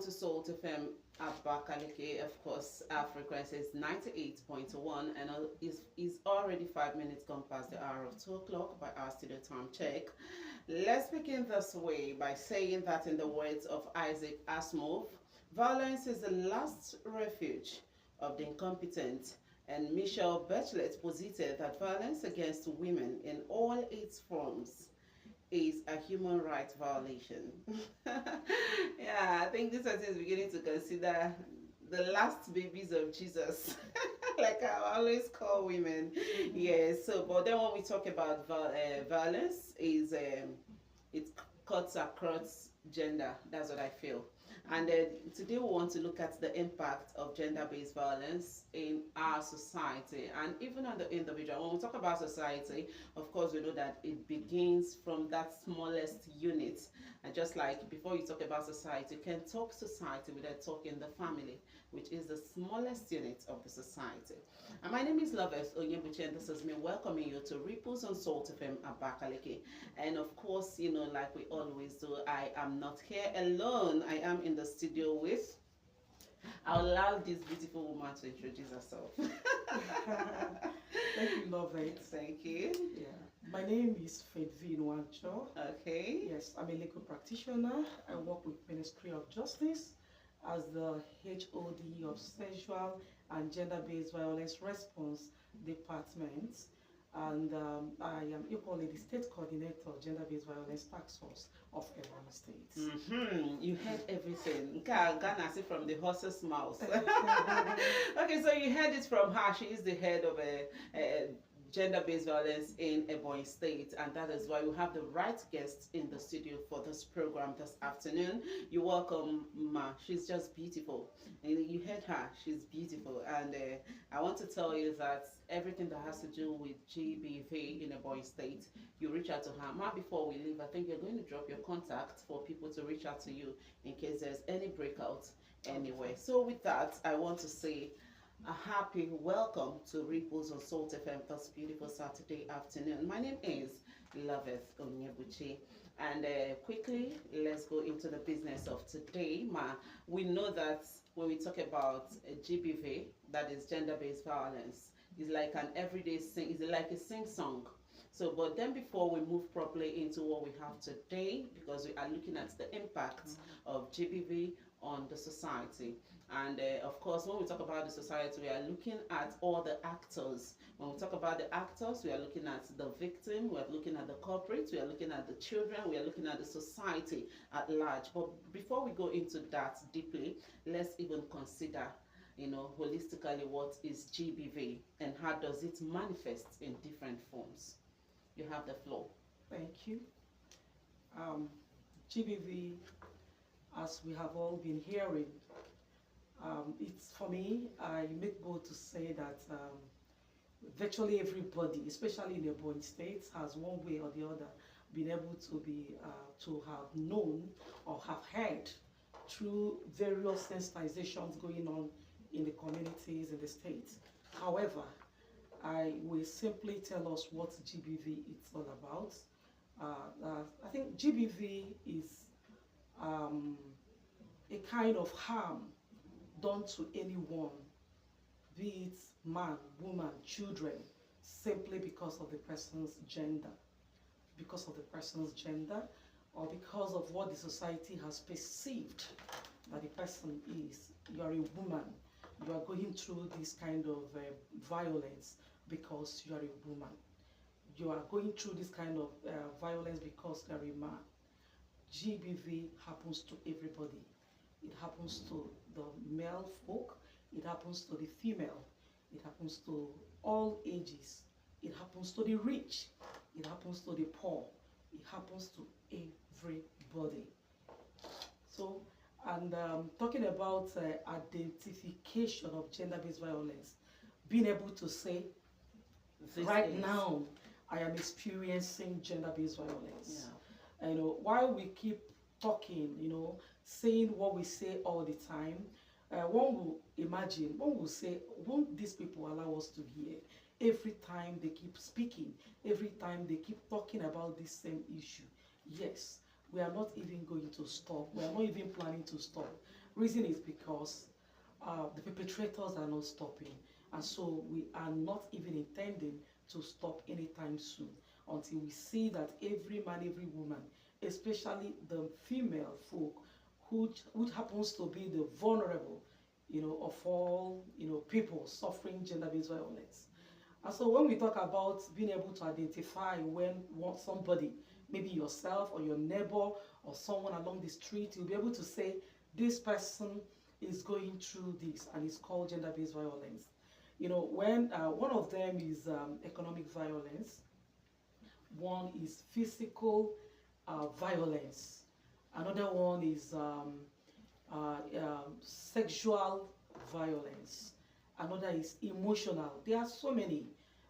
to Salt FM Abakaliki. Of course, our frequency is 98.1 and is already 5 minutes gone past the hour of 2 o'clock by our studio time check. Let's begin this way by saying that in the words of Isaac Asimov, violence is the last refuge of the incompetent. And Michelle Bachelet posited that violence against women in all its forms is a human rights violation. Yeah, I think this is beginning to consider the last babies of Jesus, like I always call women. Yes. So, but then when we talk about violence, it cuts across gender. That's what I feel. And today we want to look at the impact of gender-based violence in our society and even on the individual. When we talk about society, of course, we know that it begins from that smallest unit. And just like before you talk about society, you can talk society without talking the family, which is the smallest unit of the society. And my name is Loves Onyebuchi, and this is me welcoming you to Ripples on Salt FM Abakaliki. And of course, you know, like we always do, I am not here alone. I am in the studio with. I'll allow this beautiful woman to introduce herself. Thank you, Lovett. Thank you. Yeah. My name is Fedvi Nwancho. Okay. Yes, I'm a legal practitioner. I work with Ministry of Justice as the HOD of Sexual and Gender-Based Violence Response Department. And I am equally the State Coordinator of Gender-Based Violence Task Force of Ebonyi State. You heard everything. Ghana see from the horse's mouth. Okay, so you heard it from her. She is the head of a gender-based violence in Ebonyi State, and that is why we have the right guest in the studio for this program this afternoon. You're welcome, Ma. She's just beautiful. And you heard her. She's beautiful. And I want to tell you that everything that has to do with GBV in Ebonyi State, you reach out to her. Ma, before we leave, I think you're going to drop your contact for people to reach out to you in case there's any breakout anywhere. So with that, I want to say a happy welcome to Ripples on Salt FM this beautiful Saturday afternoon. My name is Loveth Onyebuchi, and quickly let's go into the business of today. We know that when we talk about GBV, that is gender-based violence, it's like an everyday sing. It's like a sing-song. So, but then before we move properly into what we have today, because we are looking at the impact of GBV on the society. And of course, when we talk about the society, we are looking at all the actors. When we talk about the actors, we are looking at the victim, we are looking at the culprit, we are looking at the children, we are looking at the society at large. But before we go into that deeply, let's even consider, you know, holistically what is GBV and how does it manifest in different forms. You have the floor. Thank you. GBV, as we have all been hearing, it's for me, I make bold to say that virtually everybody, especially in the Ebonyi State, has one way or the other been able to have known or have heard through various sensitizations going on in the communities in the state. However, I will simply tell us what GBV is all about. I think GBV is a kind of harm done to anyone, be it man, woman, children, simply because of the person's gender. Because of the person's gender, or because of what the society has perceived that the person is. You are a woman, you are going through this kind of violence because you are a woman. You are going through this kind of violence because you are a man. GBV happens to everybody. It happens to the male folk, it happens to the female, it happens to all ages, it happens to the rich, it happens to the poor, it happens to everybody. So, and talking about identification of gender-based violence, being able to say, now, I am experiencing gender-based violence. Yeah. You know, while we keep talking, you know, saying what we say all the time, one will imagine, one will say, won't these people allow us to hear? Every time they keep speaking, every time they keep talking about this same issue. Yes, we are not even going to stop. We are not even planning to stop. Reason is because the perpetrators are not stopping, and so we are not even intending to stop anytime soon until we see that every man, every woman, especially the female folk, who happens to be the vulnerable, of all, people suffering gender-based violence. And so when we talk about being able to identify when somebody, maybe yourself or your neighbor or someone along the street, you'll be able to say, this person is going through this, and it's called gender-based violence. When one of them is economic violence, one is physical violence, another one is sexual violence, another is emotional. There are so many.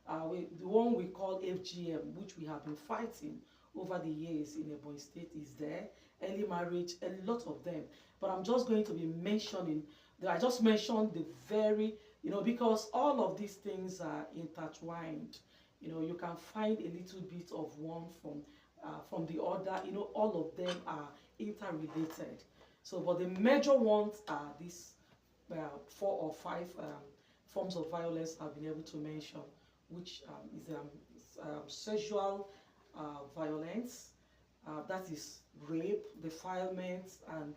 The one we call FGM, which we have been fighting over the years in Ebonyi State, is there. Early marriage, a lot of them. But I'm just going to be mentioning, I just mentioned the very, because all of these things are intertwined. You can find a little bit of one from the other. All of them are interrelated. So, but the major ones are these 4 or 5 forms of violence I've been able to mention, which is sexual violence, that is rape, defilement, and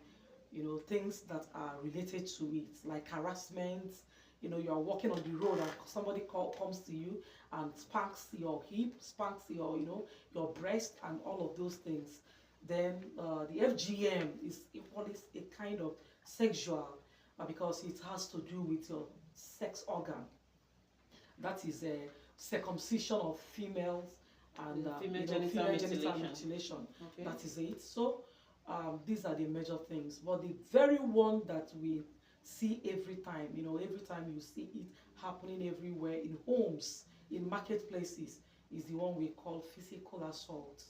things that are related to it, like harassment. You are walking on the road and somebody comes to you and spanks your hip, spanks your breast, and all of those things. Then the FGM is equally a kind of sexual, because it has to do with your sex organ. That is a circumcision of females and female genital mutilation. Okay. That is it. So these are the major things. But the very one that we see every time, every time you see it happening everywhere, in homes, in marketplaces, is the one we call physical assault.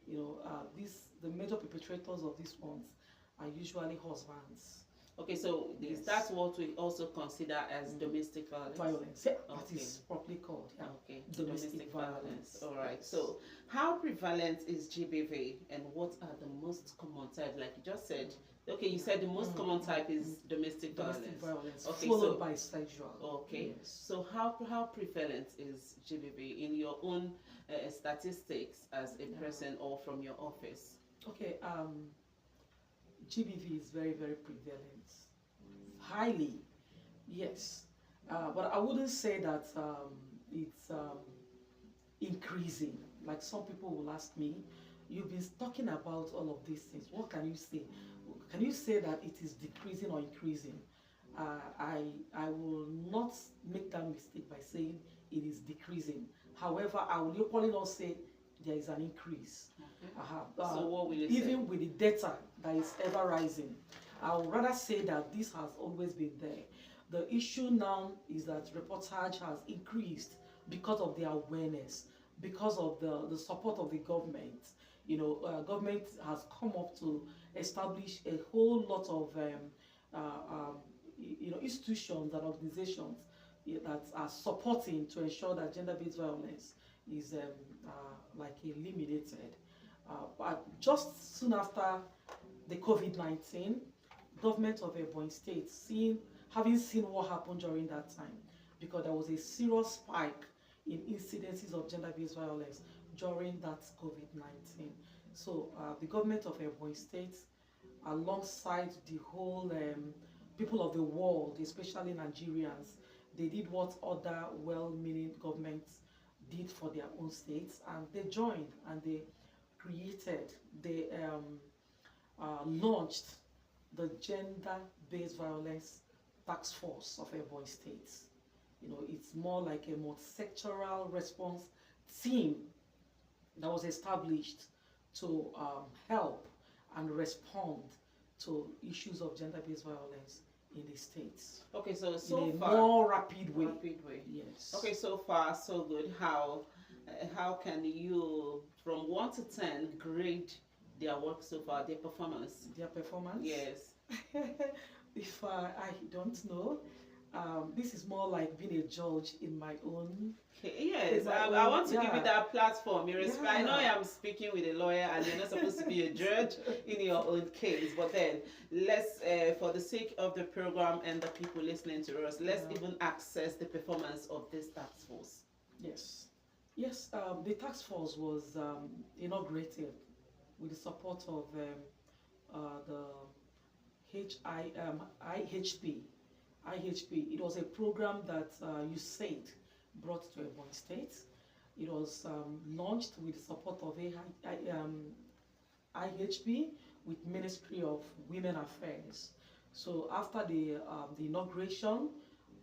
The major perpetrators of these ones are usually husbands. Okay, so yes. Is that what we also consider as domestic violence? Violence, yeah, okay. That is properly called. Yeah. Okay, domestic violence. All right. Yes. So, how prevalent is GBV, and what are the most common types? Like you just said. Okay, you said the most common type is domestic violence. Okay, followed by sexual. Okay. Yes. So, how prevalent is GBV in your own statistics as a person or from your office? Okay. GBV is very, very prevalent. Highly, yes. But I wouldn't say that it's increasing. Like some people will ask me, you've been talking about all of these things. What can you say? Can you say that it is decreasing or increasing? I will not make that mistake by saying it is decreasing. However, I will equally not say there is an increase. Okay. So what will you even say? With the data that is ever rising, I would rather say that this has always been there. The issue now is that reportage has increased because of the awareness, because of the support of the government. Government has come up to establish a whole lot of institutions and organizations that are supporting to ensure that gender-based violence is like eliminated. But just soon after the COVID-19, government of Ebonyi State, having seen what happened during that time, because there was a serious spike in incidences of gender-based violence during that COVID-19. So the government of Ebonyi State, alongside the whole people of the world, especially Nigerians, they did what other well-meaning governments did for their own states, and they joined and they launched the Gender-Based Violence Task Force of Ebonyi State. It's more like a multi-sectoral response team that was established to help and respond to issues of gender-based violence in the states. Okay, so in a far, more rapid way. Yes. Okay, so far so good. How can you, from 1 to 10, grade their work so far, their performance? Their performance? Yes. If I don't know, This is more like being a judge in my own. Yes, my I own, want to give you yeah. that platform. I know I Yeah. am speaking with a lawyer and you're not supposed to be a judge in your own case, but then let's, for the sake of the program and the people listening to us, let's Yeah. even access the performance of this task force. Yes. Yes, the task force was inaugurated with the support of the IHP. IHP. It was a program that USAID brought to Ebonyi State. It was launched with the support of IHP with Ministry of Women Affairs. So after the inauguration,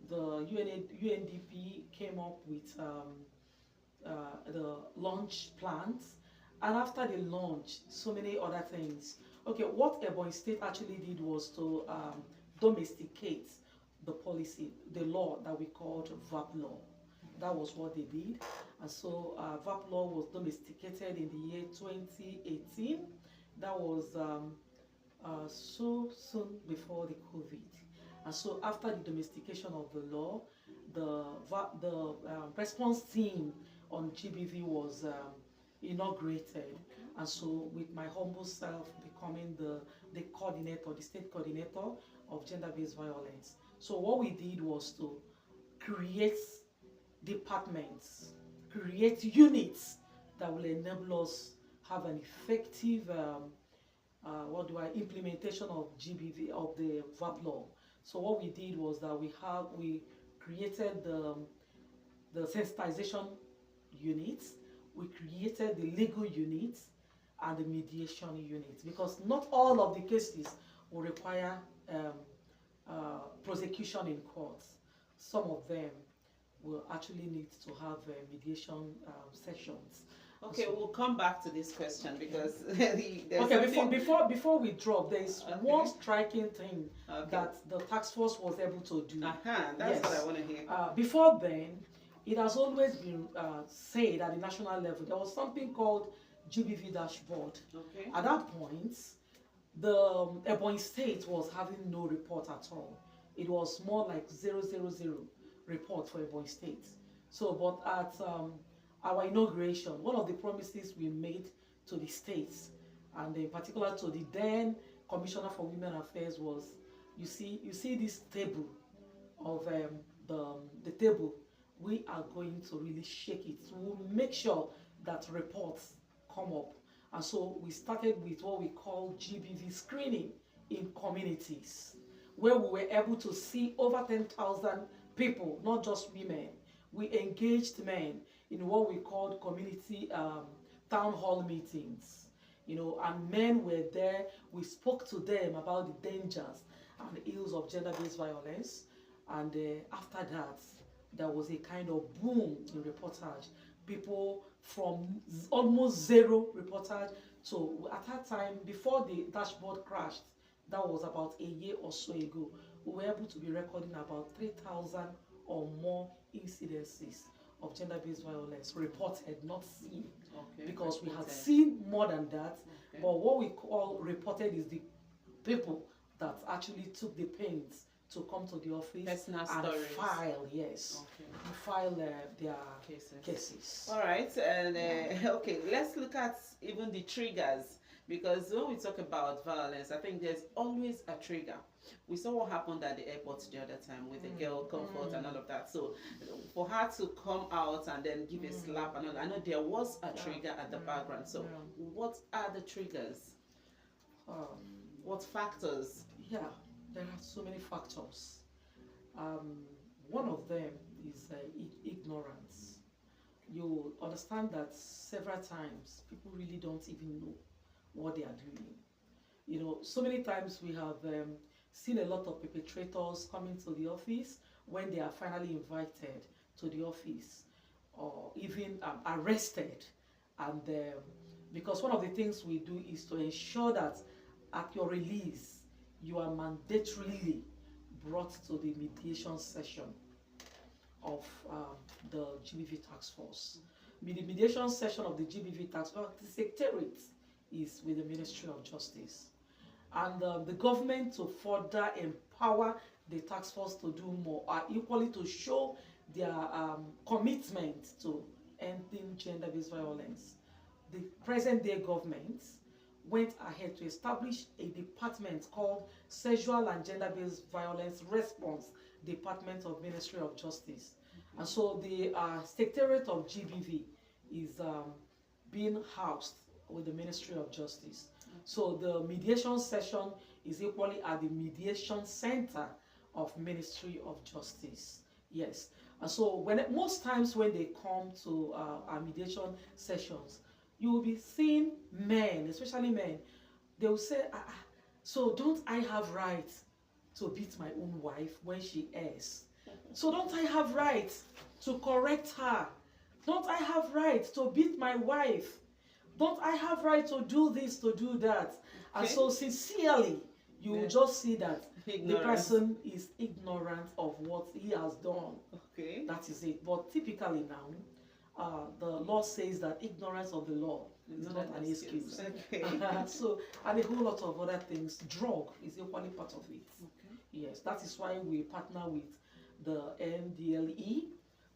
the UNDP came up with the launch plans, and after the launch, so many other things. Okay, what Ebonyi State actually did was to domesticate the policy, the law that we called VAP law. That was what they did. And so VAP law was domesticated in the year 2018. That was so soon before the COVID. And so after the domestication of the law, the response team on GBV was inaugurated. And so with my humble self becoming the coordinator, the state coordinator of gender-based violence. So what we did was to create departments, create units that will enable us have an effective implementation of GBV, of the VAP law. So what we did was that we created the sensitization units, we created the legal units and the mediation units, because not all of the cases will require prosecution in courts. Some of them will actually need to have mediation sessions. Okay, So, we'll come back to this question because before we drop, there is one striking thing that the task force was able to do. That's what I want to hear. Before then, it has always been said at the national level there was something called GBV dashboard. Okay. At that point, the Ebonyi State was having no report at all. It was more like 000 report for Ebonyi State. So, but at our inauguration, one of the promises we made to the states, and in particular to the then Commissioner for Women Affairs, was, you see this table of the table, we are going to really shake it. We'll make sure that reports come up. And so we started with what we call GBV screening in communities, where we were able to see over 10,000 people, not just women. We engaged men in what we called community town hall meetings, and men were there. We spoke to them about the dangers and the ills of gender-based violence. And after that, there was a kind of boom in reportage. People from almost zero reportage. So at that time, before the dashboard crashed, that was about a year or so ago, we were able to be recording about 3,000 or more incidences of gender-based violence reported, not seen. Okay. Because we had seen more than that. Okay. But what we call reported is the people that actually took the pains to come to the office Personal and stories. file, yes, and file their cases. All right, and okay, let's look at even the triggers, because when we talk about violence, I think there's always a trigger. We saw what happened at the airport the other time with the girl Comfort and all of that. So for her to come out and then give a slap and all, I know there was a trigger at the background. So what are the triggers? What factors? Yeah, there are so many factors. One of them is ignorance. You understand that several times people really don't even know what they are doing. So many times we have seen a lot of perpetrators coming to the office when they are finally invited to the office, or even arrested. And because one of the things we do is to ensure that at your release, you are mandatorily brought to the mediation session of the GBV task force. The mediation session of the GBV task force, the secretariat is with the Ministry of Justice. and the government to further empower the task force to do more, equally to show their commitment to ending gender-based violence. The present day government went ahead to establish a department called Sexual and Gender-Based Violence Response Department of Ministry of Justice. And so the Secretariat of GBV is being housed with the Ministry of Justice. So the mediation session is equally at the mediation center of Ministry of Justice. Yes. And so most times when they come to our mediation sessions, you will be seeing men, especially men, they will say, so don't I have right to beat my own wife when she errs? So don't I have right to correct her? Don't I have right to beat my wife? Don't I have right to do this, to do that? And so sincerely, you will just see that the person is ignorant of what he has done. Okay. That is it. But typically now, the law says that ignorance of the law is not an excuse. Okay. So, and a whole lot of other things. Drug is equally part of it. Okay. Yes, that is why we partner with the NDLE.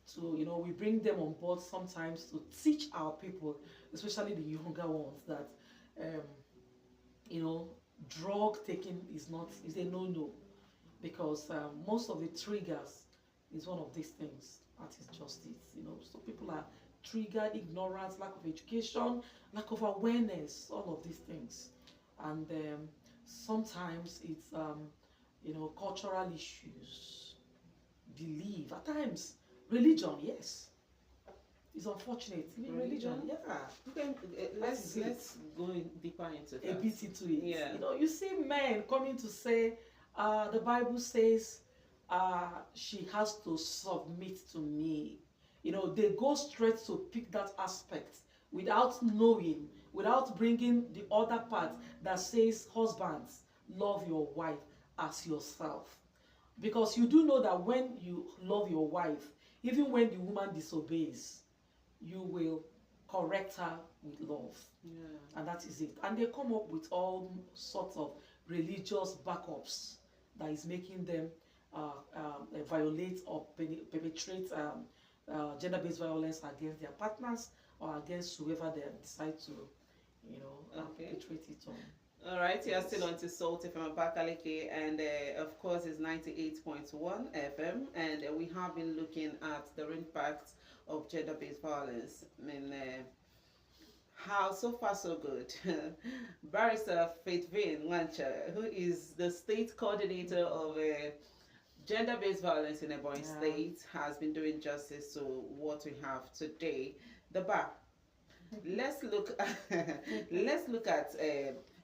So, we bring them on board sometimes to teach our people, especially the younger ones, that, drug taking is a no-no, because most of the triggers is one of these things. That is justice. So people are triggered, ignorance, lack of education, lack of awareness, all of these things. And sometimes it's cultural issues, belief, at times religion. Yes, it's unfortunate. Religion, yeah. Okay, let's go deeper into that. A bit into it. Yeah. You see men coming to say, the Bible says she has to submit to me. They go straight to pick that aspect without knowing, without bringing the other part that says, husbands, love your wife as yourself. Because you do know that when you love your wife, even when the woman disobeys, you will correct her with love. Yeah. And that is it. And they come up with all sorts of religious backups that is making them violate or perpetrate gender-based violence against their partners or against whoever they decide to, perpetrate it on. All right, you are still on to Salt FM Abakaliki, and of course it's 98.1 FM, and we have been looking at the impact of gender-based violence. I mean, how so far so good. Barrister Faithvin Wancha, who is the state coordinator of gender-based violence in Ebonyi State, has been doing justice to what we have today. The bar. Let's look at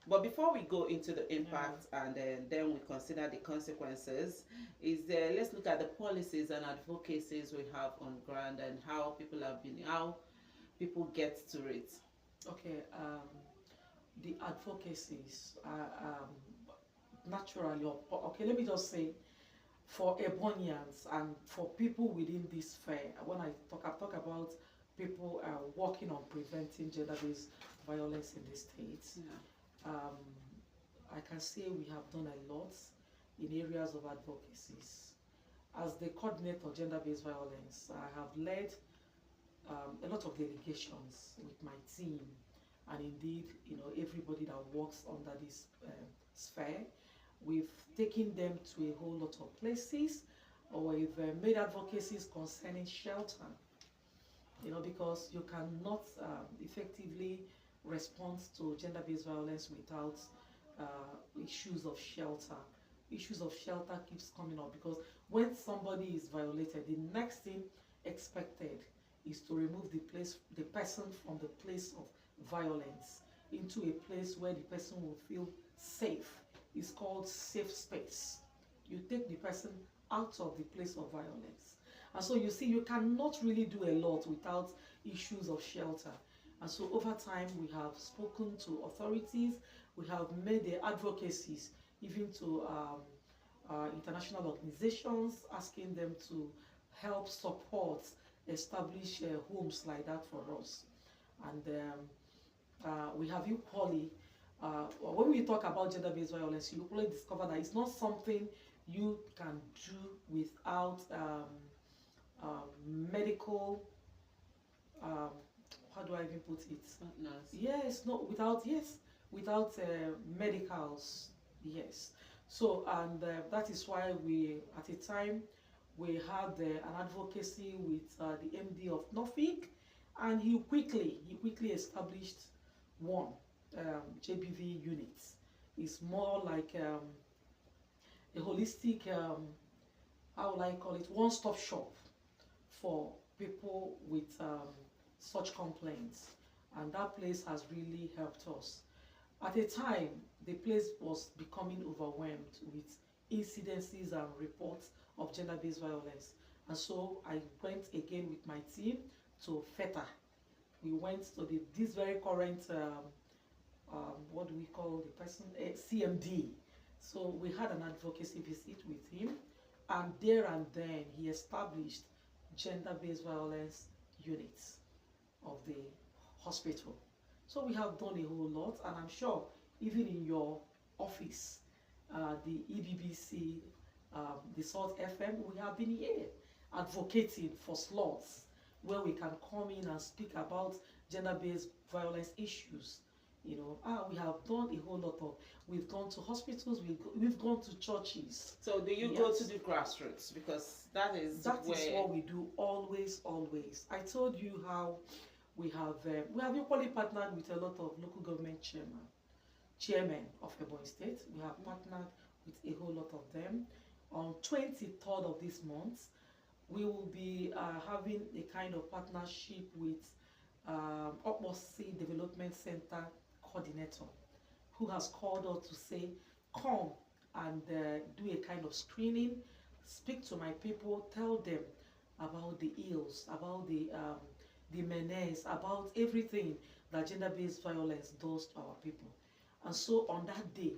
but before we go into the impact and then we consider the consequences, let's look at the policies and advocacies we have on ground and how people get to it. Okay, the advocacies are naturally, okay, let me just say, for Ebonians and for people within this fair, when I talk about people working on preventing gender-based violence in the States. Yeah. I can say we have done a lot in areas of advocacies. As the coordinator of gender-based violence, I have led a lot of delegations with my team, and indeed, everybody that works under this sphere. We've taken them to a whole lot of places, or we've made advocacies concerning shelter. Because you cannot effectively respond to gender-based violence without issues of shelter. Issues of shelter keeps coming up because when somebody is violated, the next thing expected is to remove the person from the place of violence into a place where the person will feel safe. It's called safe space. You take the person out of the place of violence. And so you see, you cannot really do a lot without issues of shelter. And so over time, we have spoken to authorities, we have made the advocacies even to international organizations, asking them to help support, establish homes like that for us. And we have equally when we talk about gender-based violence, you probably discover that it's not something you can do without medical, um, how do I even put it? Partners. Yes, no, without, yes, without medicals, yes. So, and that is why we, at a time, we had an advocacy with the MD of Norfolk, and he quickly established one JBV unit. It's more like a holistic, how will I call it, one-stop shop for people with such complaints, and that place has really helped us. At a time, the place was becoming overwhelmed with incidences and reports of gender-based violence, and so I went again with my team to FETA. We went to this very current what do we call the person, CMD. So we had an advocacy visit with him, and there and then he established gender-based violence units of the hospital. So we have done a whole lot, and I'm sure even in your office, the EBBC, the Salt FM, we have been here advocating for slots where we can come in and speak about gender-based violence issues. You know, we have done a whole lot of, we've gone to hospitals, we've gone to churches. So do you go to the grassroots? Because that is what we do always, always. I told you how we have equally partnered with a lot of local government chairmen of Ebonyi State. We have partnered with a whole lot of them. On 23rd of this month, we will be having a kind of partnership with Okposi Development Center coordinator, who has called us to say, come and do a kind of screening, speak to my people, tell them about the ills, about the menace, about everything that gender-based violence does to our people. And so on that day,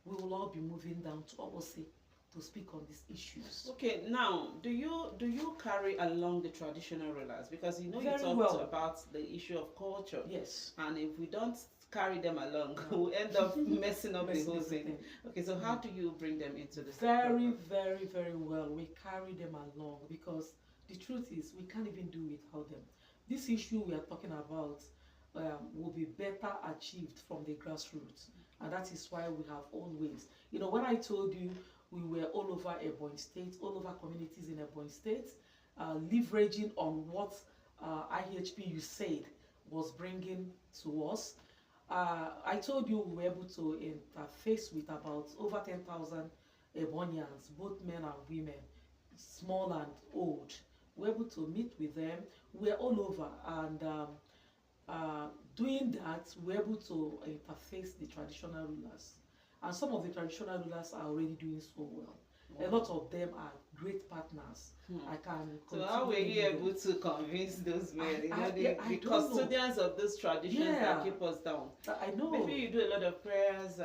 we will all be moving down to Obosi to speak on these issues. Okay, now do you carry along the traditional rulers? Because you know Very you talked well. about the issue of culture. Yes. And if we don't carry them along, we'll end up messing up the whole thing. Okay, so how do you bring them into the very, very, very well? We carry them along, because the truth is we can't even do without them. This issue we are talking about will be better achieved from the grassroots, and that is why we have always, you know, when I told you we were all over Ebonyi State, all over communities in Ebonyi State, leveraging on what IHP you said was bringing to us. I told you we were able to interface with about over 10,000 Ebonians, both men and women, small and old. We were able to meet with them. We were all over, and doing that, we were able to interface the traditional rulers. And some of the traditional rulers are already doing so well. Wow. A lot of them are great partners. I can. So how were you able to convince those men? The custodians of those traditions that keep us down. I know. Maybe you do a lot of prayers.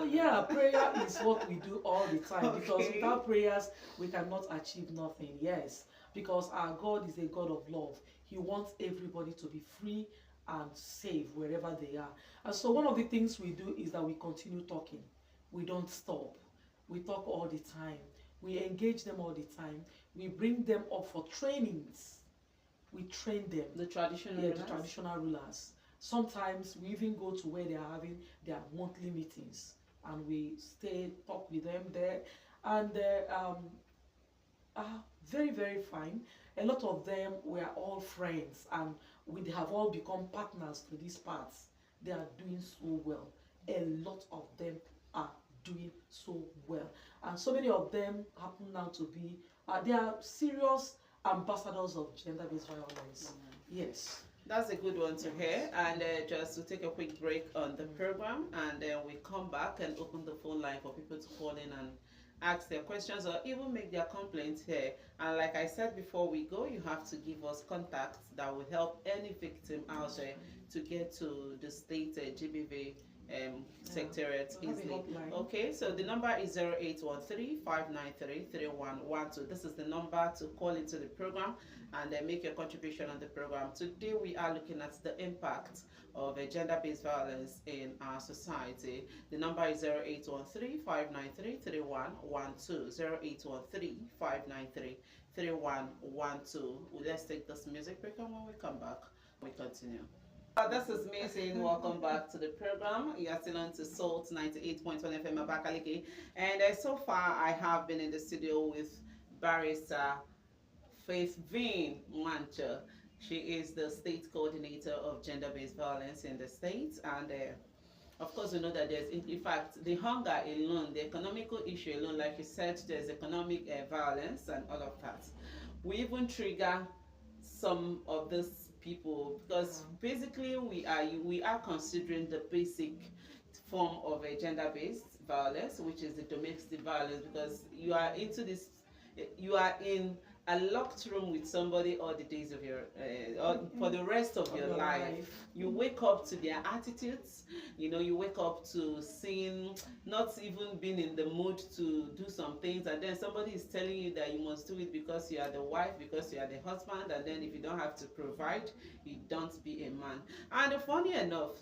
Yeah, prayer is what we do all the time. Okay. Because without prayers, we cannot achieve nothing. Yes, because our God is a God of love. He wants everybody to be free and safe wherever they are. And so one of the things we do is that we continue talking. We don't stop. We talk all the time. We engage them all the time. We bring them up for trainings. We train them. The traditional rulers? The traditional rulers. Sometimes we even go to where they are having their monthly meetings, and we stay, talk with them there. And very, very fine. A lot of them were all friends, and we have all become partners to these parts. They are doing so well. A lot of them are doing so well, and so many of them happen now to be they are serious ambassadors of gender-based violence. Yes, that's a good one to hear. And just to take a quick break on the program, and then we come back and open the phone line for people to call in and ask their questions or even make their complaints here. And like I said before we go, you have to give us contacts that will help any victim out there to get to the state GBV secretariat We'll have a easily. hotline. Okay, so the number is 0813-593-3112. This is the number to call into the program and make your contribution on the program. Today we are looking at the impact of gender-based violence in our society. The number is 0813-593-3112. 0813-593-3112. Let's take this music break, and when we come back, we continue. This is me saying welcome back to the program. You are still on to Salt 98.1 FM Abakaliki. And so far, I have been in the studio with Barrister Faith Veen Mancha. She is the state coordinator of gender-based violence in the state. And of course, we know that there's, in fact, the hunger alone, the economical issue alone, like you said, there's economic violence and all of that. We even trigger some of these people because basically we are considering the basic form of a gender-based violence, which is the domestic violence, because you are into this, you are in a locked room with somebody all the days of your or for the rest of your life. You wake up to their attitudes, you know, you wake up to seeing, not even being in the mood to do some things, and then somebody is telling you that you must do it because you are the wife, because you are the husband, and then if you don't have to provide, you don't be a man. And funny enough,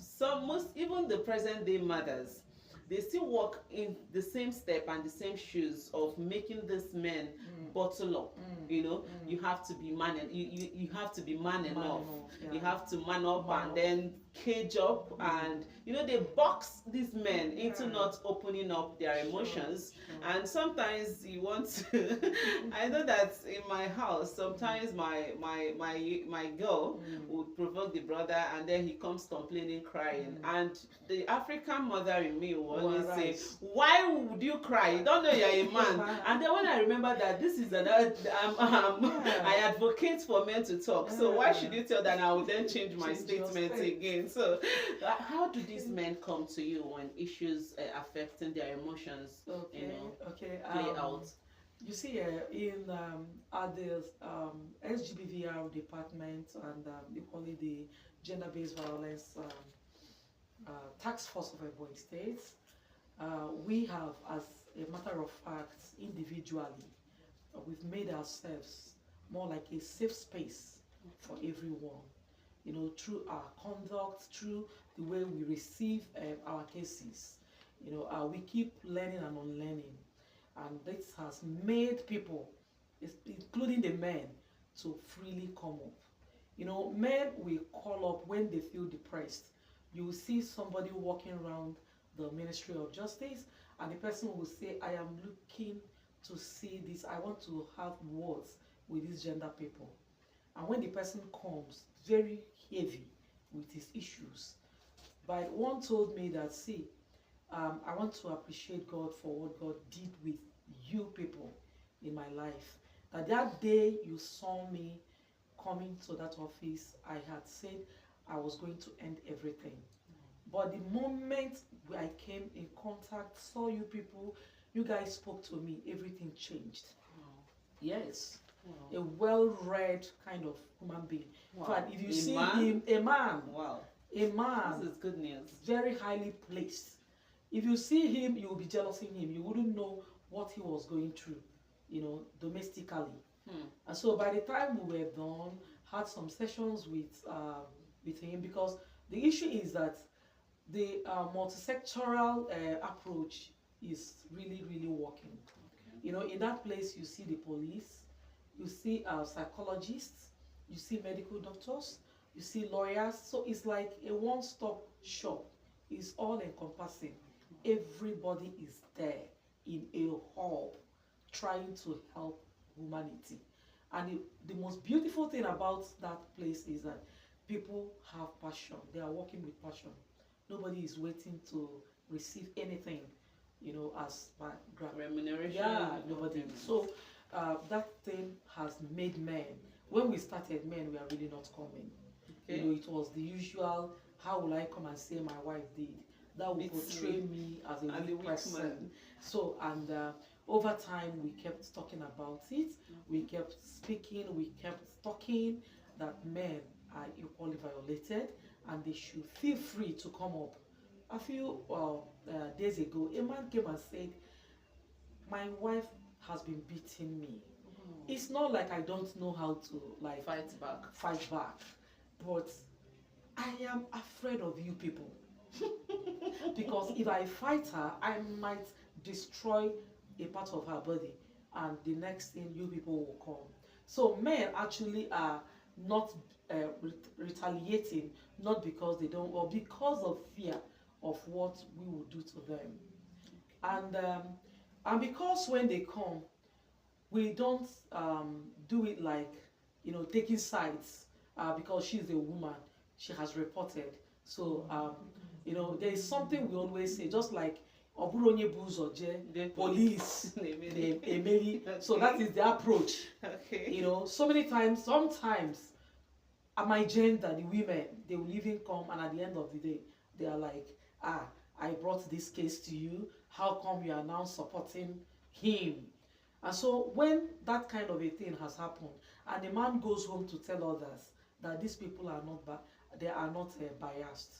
even the present day mothers, they still walk in the same step and the same shoes of making this men bottle up. You know, you have to be man, and you have to be man enough. You have to man up and then cage up, and you know, they box these men into not opening up their emotions. And sometimes you want to I know that in my house sometimes my girl would provoke the brother, and then he comes complaining, crying, and the African mother in me will always say, why would you cry? You don't know you're a man. And then when I remember that this is I advocate for men to talk, so why should you tell that? I will then change my statement again. So how do these men come to you when issues affecting their emotions, you know, play out? You see, in at the SGBVR department and equally the gender-based violence task force of Ebonyi State, we have, as a matter of fact, individually, we've made ourselves more like a safe space for everyone. You know, through our conduct, through the way we receive our cases. You know, we keep learning and unlearning. And this has made people, including the men, to freely come up. You know, men will call up when they feel depressed. You will see somebody walking around the Ministry of Justice, and the person will say, I am looking to see this, I want to have words with these gender people. And when the person comes very heavy with his issues, but one told me that, see, I want to appreciate God for what God did with you people in my life. That day you saw me coming to that office, I had said I was going to end everything. But the moment I came in contact, saw you people, you guys spoke to me, everything changed. Yes. A well-read kind of human being. In fact, if you see him, a man. A man. This is good news. Very highly placed. If you see him, you will be jealousing him. You wouldn't know what he was going through, you know, domestically. And so by the time we were done, had some sessions with him, because the issue is that the multisectoral approach is really, really working. You know, in that place, you see the police, you see psychologists, you see medical doctors, you see lawyers. So it's like a one-stop shop. It's all encompassing. Everybody is there in a hub trying to help humanity. And the most beautiful thing about that place is that people have passion. They are working with passion. Nobody is waiting to receive anything, you know, as remuneration. Yeah, nobody. So that thing has made men. When we started, men were really not coming. You know, it was the usual, how will I come and say my wife did? That would portray me as a weak person. Man. So, and over time, we kept talking about it. We kept speaking, we kept talking that men are equally violated, and they should feel free to come up A few days ago, a man came and said, my wife has been beating me. It's not like I don't know how to like Fight back. but I am afraid of you people. Because if I fight her, I might destroy a part of her body, and the next thing you people will come. So men actually are not retaliating, not because they don't, or because of fear of what we will do to them. And because when they come, we don't do it like, taking sides, because she's a woman, she has reported. So there is something we always say, just like Oburonye Buzoje, The police, Emeli. Emeli. Okay. So that is the approach. Okay. So many times, sometimes, at my gender, the women, they will even come, and at the end of the day, they are like, I brought this case to you. How come you are now supporting him? And so when that kind of a thing has happened, and the man goes home to tell others that these people are not they are not biased,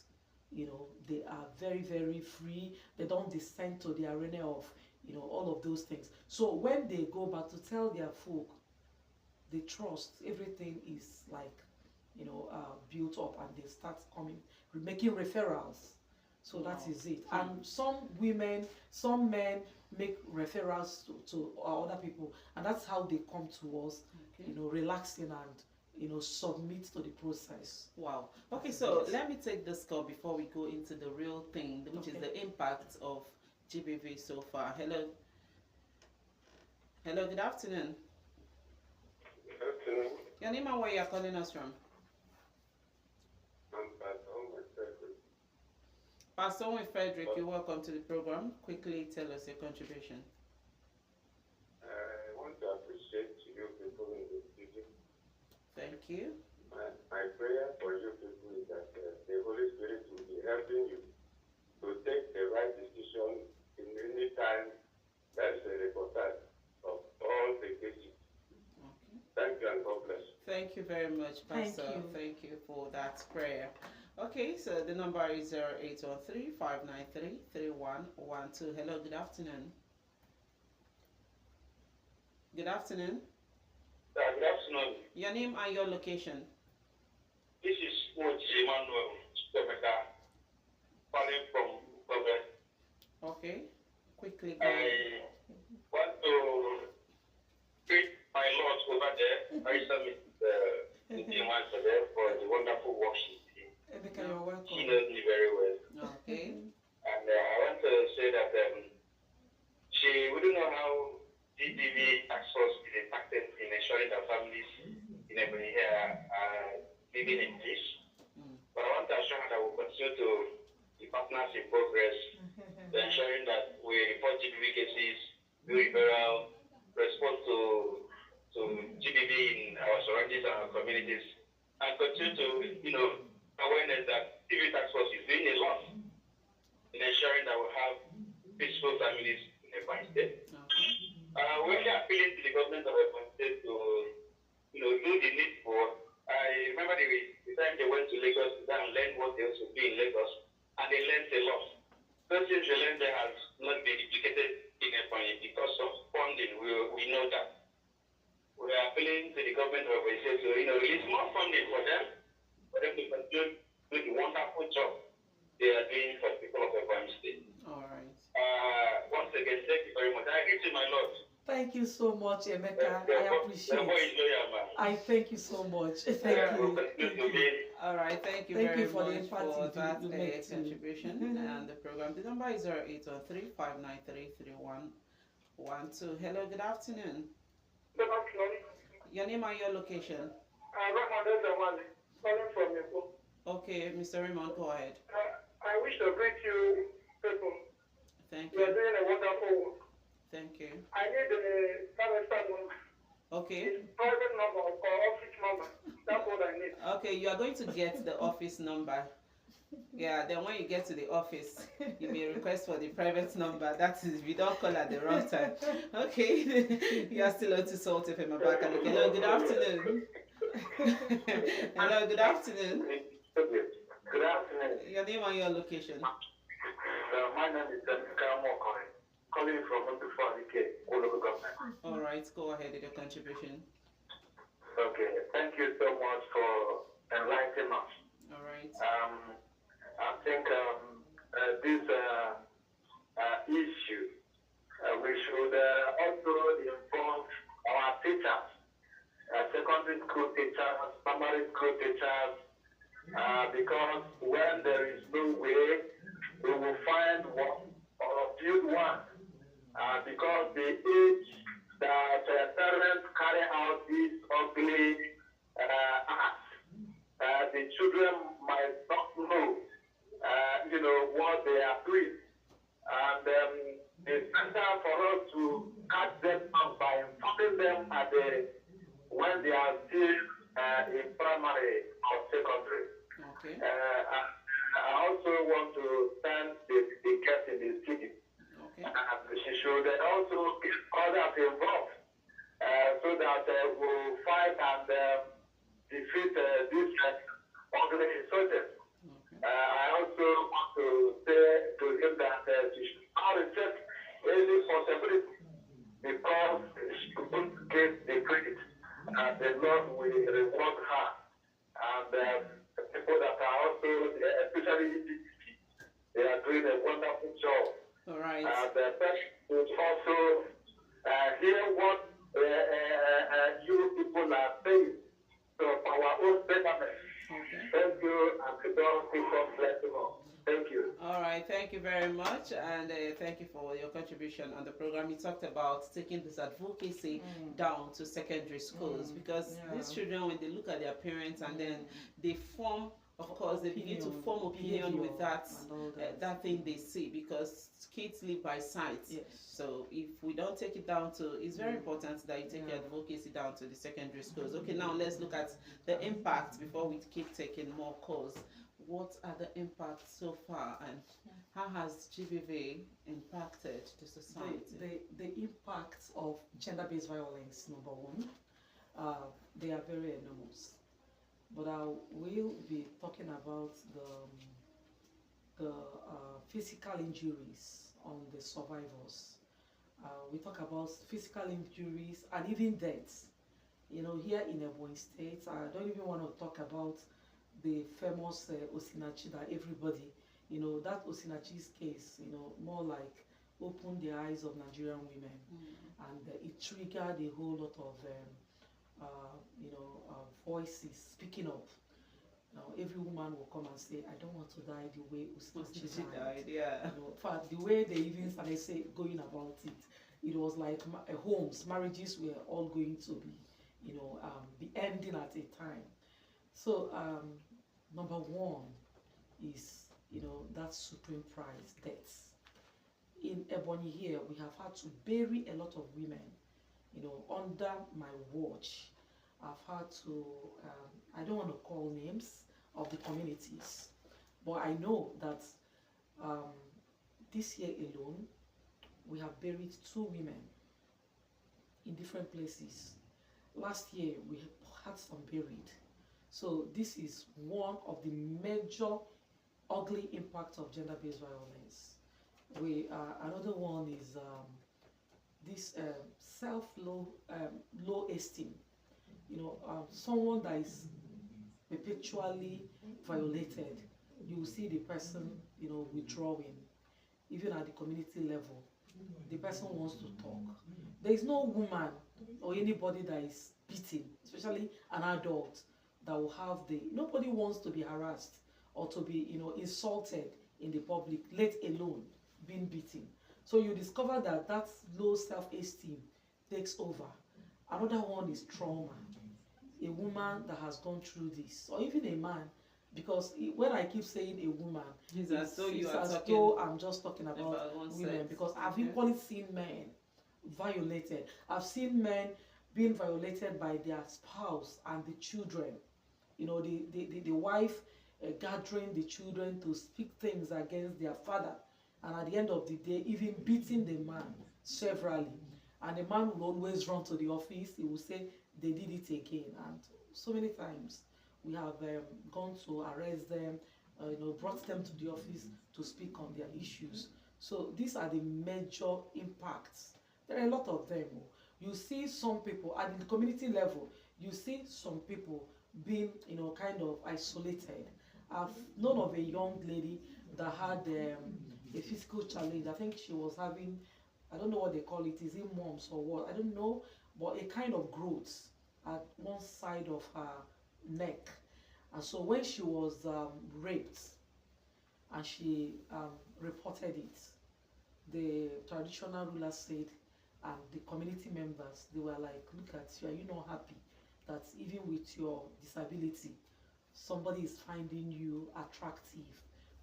they are very, very free. They don't descend to the arena of, all of those things. So when they go back to tell their folk, they trust everything is like, built up, and they start coming, making referrals. So Wow. that is it. And some women, some men make referrals to other people, and that's how they come to us, Okay. relaxing and, submit to the process. Wow. Okay, so Yes. let me take this call before we go into the real thing, which is Okay. the impact of GBV so far. Hello. Hello, good afternoon. Good afternoon. Your name and where you're calling us from? I'm Pastor Frederick. Pastor Owen Frederick, you're welcome to the program. Quickly tell us your contribution. I want to appreciate you people in the studio. Thank you. My prayer for you people is that the Holy Spirit will be helping you to take the right decision in any time that is a reportage of all the cases. Okay. Thank you and God bless. Thank you very much, Thank Pastor. you. Thank you for that prayer. Okay, so the number is 0813-593-3112. Hello, good afternoon. Good afternoon. Good afternoon. Your name and your location. This is Oji Emmanuel Stomeka, calling from Kobe. Okay, quickly go. I want to greet my lords over there. I submit the demands for them for the wonderful work she's doing. Emeka, you're welcome. She knows me very well. Okay. And I want to say that she wouldn't know how GBV tax force is impacted in ensuring that families in Ebony here are living in peace. But I want to assure her that we'll continue to be partners in progress, ensuring that we report GBV cases, do referral, respond to GBV in our surroundings and our communities, and continue to, awareness that GBV tax force is doing a lot in ensuring that we have peaceful families in Ebonyi State. Okay. We're appealing to the government of Ebonyi State to, do the needful. I remember the time they went to Lagos to go and learn what they also do in Lagos, and they learned a lot. Those things they learned there has not been duplicated in Ebonyi because of funding. We know that. We are appealing to the government of Ebonyi State to, release more funding for them to continue do the wonderful job they are doing for the people of Ebonyi State. All right. Once again, thank you very much. I greet you, my Lord. Thank you so much, Emeka. I appreciate it. I thank you so much. Thank you. All right. Thank you Thank very you for the much empathy for you that make too. contribution and the program. The number is 0813-593-3112. Hello, good afternoon. Good afternoon. Your name and your location. I'm Raymond Zamali, calling from Yoko. Okay, Mr. Raymond, go ahead. I wish to greet you people. Thank You are you. doing a wonderful work. Thank you. I need the private number. Okay. It's private number or office number. That's what I need. Okay, you are going to get the office number. Yeah, then when you get to the office, you may request for the private number. That is, if you don't call at the wrong time. Okay, you are still on to Salt FM Abakaliki. Hello, good afternoon. Hello, good afternoon. Good afternoon. Your name and your location. My name is Emeka Mokore, calling from Ontufuanike, local government. All right, go ahead with your contribution. Okay, thank you so much for enlightening us. All right. I think this issue, we should also involve our teachers, secondary school teachers, primary school teachers, because when there is no way, we will find one or build one. Because the age that parents carry out these ugly acts, the children might not know, what they are doing. And it's better for us to catch them up by informing them when they are still in primary or secondary. Okay. I also want to thank the guest in the studio. Okay. She should also get others involved so that we'll fight and defeat this ugly insurgent. I also want to say to him that she should not reject any possibility because she won't get the credit and the Lord will reward her. And people that are also, especially they are doing a wonderful job. All right. And the person should also hear what you people are saying. So for our own betterment. Okay. Thank you, and the Lord will bless you all. Thank you. All right, thank you very much, and thank you for your contribution on the program. You talked about taking this advocacy down to secondary schools because these children, when they look at their parents and then they form, of course, they begin to form opinion with that that thing they see because kids live by sight. Yes. So if we don't take it down to, it's very important that you take your advocacy down to the secondary schools. Okay, now let's look at the impact before we keep taking more calls. What are the impacts so far, and how has GBV impacted the society? The impacts of gender-based violence, number one, they are very enormous. But I will be talking about the physical injuries on the survivors. We talk about physical injuries and even deaths. Here in Ebonyi State, I don't even want to talk about the famous Osinachi that everybody, that Osinachi's case, more like opened the eyes of Nigerian women, and it triggered a whole lot of, voices speaking up. Now, every woman will come and say, "I don't want to die the way Osinachi died." Yeah. In fact, the way they even started going about it, it was like homes, marriages were all going to be ending at a time. So, number one is, that supreme price, death. In Ebonyi here, we have had to bury a lot of women, under my watch. I've had to, I don't want to call names of the communities, but I know that this year alone, we have buried 2 women in different places. Last year, we had some buried. So this is one of the major ugly impacts of gender-based violence. Another one is this low esteem. Someone that is perpetually violated, you will see the person, withdrawing, even at the community level. The person wants to talk. There is no woman or anybody that is beaten, especially an adult, that will have nobody wants to be harassed or to be, insulted in the public, let alone being beaten. So you discover that low self-esteem takes over. Another one is trauma. A woman that has gone through this, or even a man, because when I keep saying a woman, it's as though I'm just talking about women, sex. because I've equally seen men violated. I've seen men being violated by their spouse and the children. The wife gathering the children to speak things against their father, and at the end of the day, even beating the man severally. And the man will always run to the office. He will say, they did it again. And so many times we have gone to arrest them, brought them to the office to speak on their issues. So these are the major impacts. There are a lot of them. You see some people at the community level, you see some people being, kind of isolated. I've known of a young lady that had a physical challenge. I think she was having, I don't know what they call it, is it mumps or what? I don't know, but a kind of growth at one side of her neck. And so when she was raped and she reported it, the traditional ruler said, and the community members, they were like, look at you, are you not happy that even with your disability, somebody is finding you attractive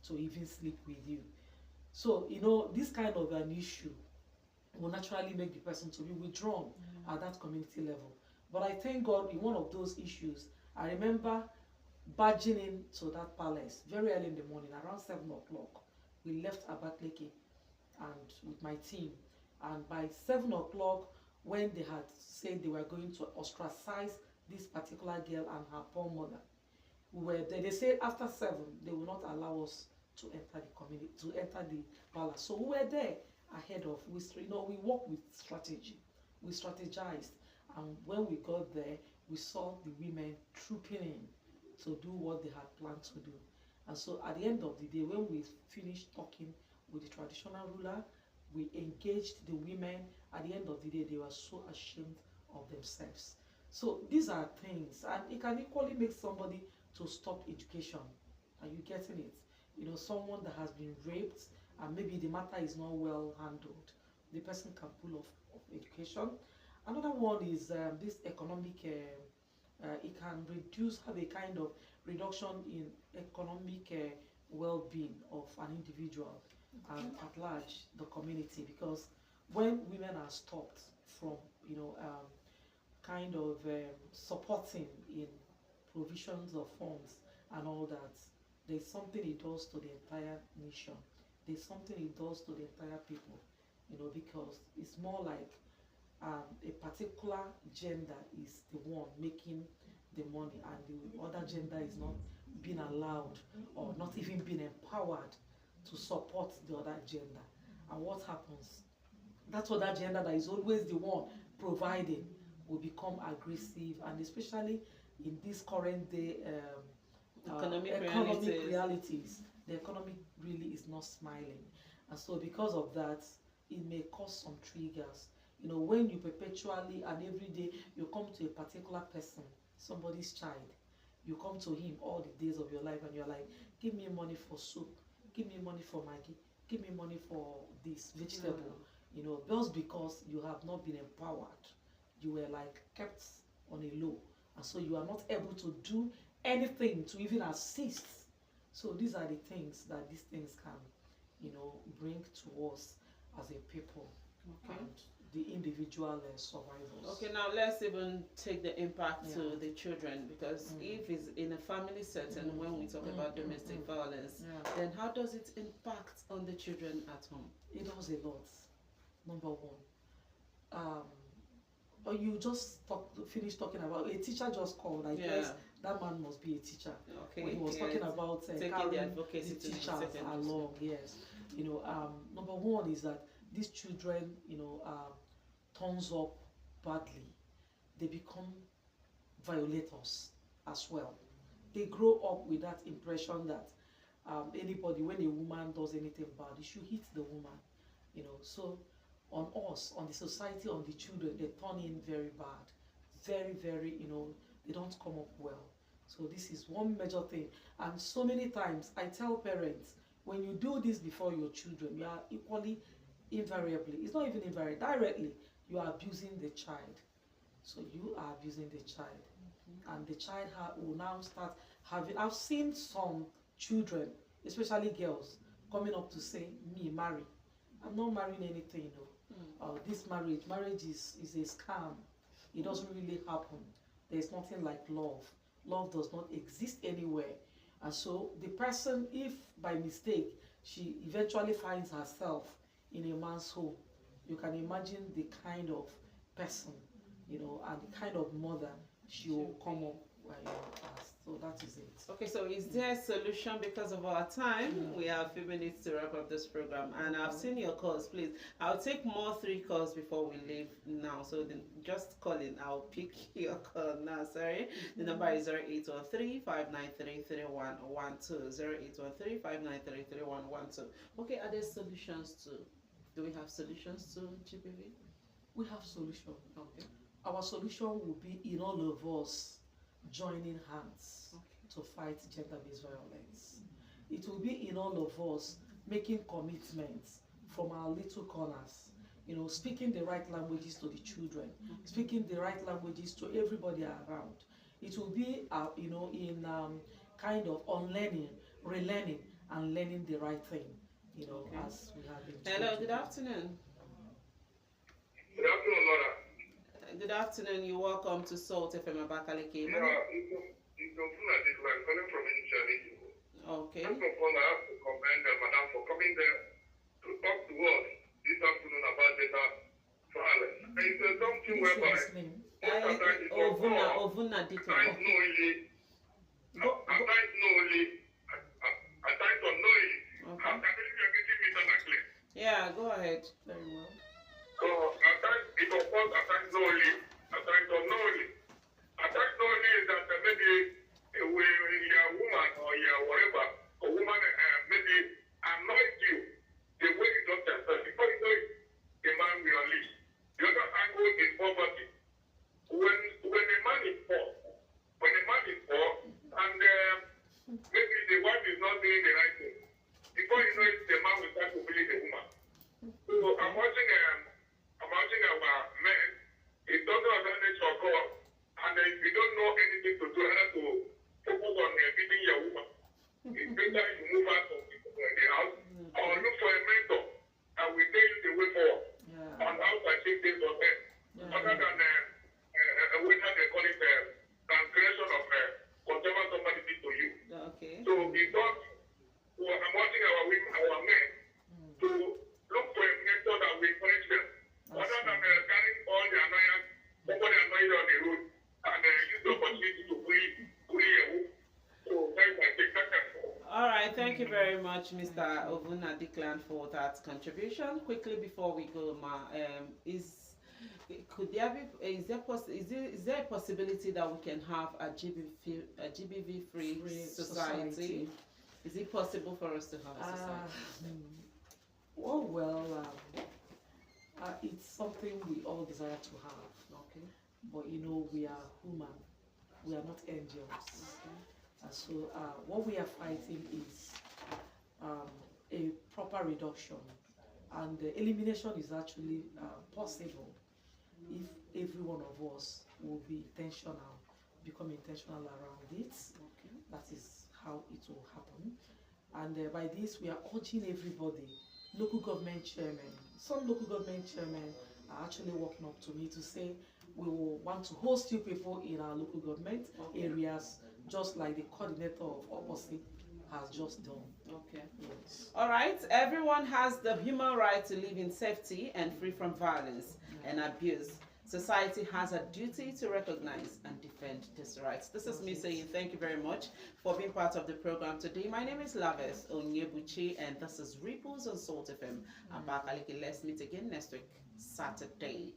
to even sleep with you? So, this kind of an issue will naturally make the person to be withdrawn at that community level. But I thank God in one of those issues, I remember barging into that palace very early in the morning, around 7 o'clock. We left Abakaliki and with my team. And by 7 o'clock, when they had said they were going to ostracize this particular girl and her poor mother, we were there. They said after 7, they will not allow us to enter the community, to enter the palace. So we were there ahead of, we worked with strategy. We strategized. And when we got there, we saw the women trooping in to do what they had planned to do. And so at the end of the day, when we finished talking with the traditional ruler, we engaged the women. At the end of the day, they were so ashamed of themselves. So these are things, and it can equally make somebody to stop education. Are you getting it? Someone that has been raped and maybe the matter is not well handled, the person can pull off education. Another one is this economic, it can have a kind of reduction in economic well-being of an individual and at large the community, because when women are stopped from supporting in provisions of funds and all that, there's something it does to the entire nation. There's something it does to the entire people, because it's more like a particular gender is the one making the money and the other gender is not being allowed or not even being empowered to support the other gender. And what happens? That other gender that is always the one providing will become aggressive, and especially in this current day economic realities, the economy really is not smiling. And so because of that, it may cause some triggers. When you perpetually and every day you come to a particular person, somebody's child, you come to him all the days of your life and you're like, give me money for soup, give me money for Maggi, give me money for this vegetable, just because you have not been empowered. You were like kept on a low, and so you are not able to do anything to even assist. So these are the things that these things can, bring to us as a people. Okay. And the individual survivors. Okay, now let's even take the impact to Yeah. the children, because if it's in a family setting, when we talk about domestic violence, Yeah. then how does it impact on the children at home? It does a lot. Number one, or you just finish talking about, a teacher just called. I guess that man must be a teacher. Okay, When he was talking about taking the carrying advocacy the to the teachers secondary along. school. Yes, number one is that these children, turns up badly. They become violators as well. They grow up with that impression that anybody, when a woman does anything bad, you should hit the woman. So on us, on the society, on the children, they turn in very bad, very, very, they don't come up well. So this is one major thing. And so many times I tell parents, when you do this before your children, you are equally, invariably, it's not even invariably, directly, you are abusing the child. So you are abusing the child. And the child will now start having, I've seen some children, especially girls, coming up to say, me, marry. I'm not marrying anything, this marriage is a scam. It doesn't really happen. There's nothing like love. Love does not exist anywhere. And so the person, if by mistake she eventually finds herself in a man's home, you can imagine the kind of person, and the kind of mother she will come up So that is it. Okay, so is there a solution because of our time? We have a few minutes to wrap up this program, and I've seen your calls. Please, I'll take more 3 calls before we leave now. So then just call in. I'll pick your call now. Sorry, the number is 0813-593-3112. 0813-593-3112. Okay, are there solutions to? Do we have solutions to GBV? We have solution. Okay. Our solution will be in all of us joining hands to fight gender-based violence. It will be in all of us making commitments from our little corners, speaking the right languages to the children, speaking the right languages to everybody around. It will be, in kind of unlearning, relearning, and learning the right thing, as we have been. Hello, good afternoon. Good afternoon, Laura. Good afternoon. You're welcome to Salt FM Abakaliki. It's I'm calling from Initiative. Okay. First of all, I have to commend Madam for coming there to talk to us this afternoon about gender violence. It's something whereby Ovuna Declan. Yeah, go ahead. Very well. So, at times, it of course, at times knowingly, at times unknowingly. At times knowingly is that maybe you're a woman or you're whatever, a woman maybe annoys you the way you don't yourself. Before you know it, the man will unleash. The other angle is poverty. When a man is poor, and maybe the wife is not doing the right thing, before you know it, the man will start to bully the woman. So I'm watching our men. It doesn't advantage for God, and if you don't know anything to do, how to focus on beating your woman. It's better you move out of the house or look for a mentor and we tell you the way forward on how to achieve things on earth. Other than whether they call it transgression of whatever somebody did to you. Okay. So it's not. I'm watching our women, our men to look for a mentor that will encourage them. Other than carrying all the annoyance, somebody annoyed on the road, and use the opportunity to bully a woman. So that's my take. All right, thank you very much, Mr. Ovuna Declan, for that contribution. Quickly before we go, Ma, is there a possibility that we can have a GBV free society? Is it possible for us to have a society? It's something we all desire to have. Okay. But we are human. We are not angels. Okay. So what we are fighting is a proper reduction, and the elimination is actually possible if every one of us will be intentional, become intentional around it. Okay. That is how it will happen. And by this, we are urging everybody, local government chairmen. Some local government chairmen are actually walking up to me to say, we will want to host you people in our local government areas, just like the coordinator of Opposite has just done. Okay. Yes. All right. Everyone has the human right to live in safety and free from violence and abuse. Society has a duty to recognize and defend these rights. This is me saying thank you very much for being part of the program today. My name is Laves Onyebuchi, and this is Ripples on Salt FM. Abakaliki. Let's meet again next week, Saturday.